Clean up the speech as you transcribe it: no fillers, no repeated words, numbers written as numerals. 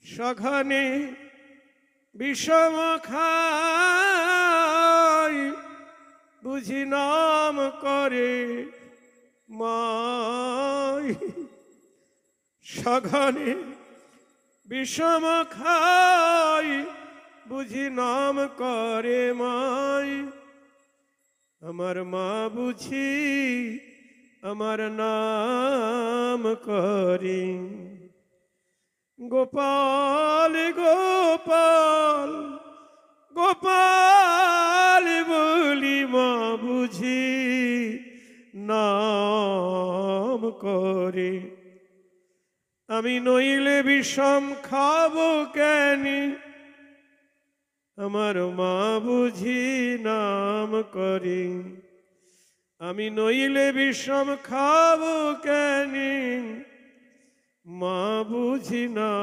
সঘনে বিষম খাই বুঝি নাম করে মাই। সঘনে বিষম খাই বুঝি নাম করে মাই। আমার মা বুঝি আমার নাম করে গোপাল গোপাল গোপাল বলি মা বুঝি নাম করে। আমি নইলে বিষম খাবো কেন আমার মা বুঝি নাম করে। আমি নইলে বিষম খাবো কেন মা বুঝি না।